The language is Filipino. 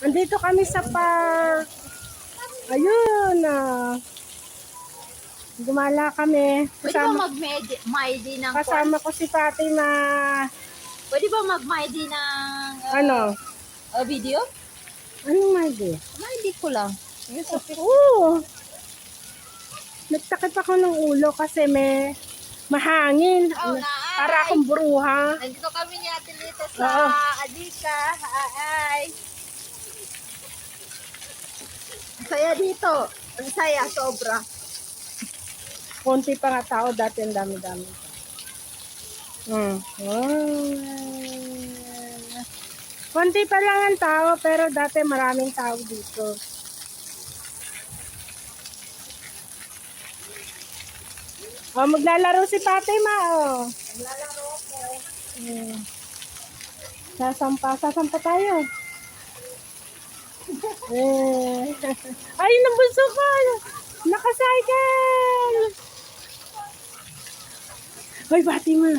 Andito kami sa park. Ayun, gumala kami. Pwede ba mag-MyD ng Kasama ko si Fatima. Pwede ba mag-MyD ng Ano? video? Anong mali? MyD ko lang. Yes, okay. Oo. Nagtakip ako ng ulo kasi may mahangin. Oh, Para akong bruha. Nandito kami ni Ate Lita sa Adika. Ay. Saya dito. Ang saya, sobra. Konti pa nga tao, dati ang dami-dami. Konti pa lang ang tao, pero dati maraming tao dito. Maglalaro si Fatima, Naglalaro ako. Sasampa tayo. Ay, nabunso ko. Nakacycle. Hoy, Fatima.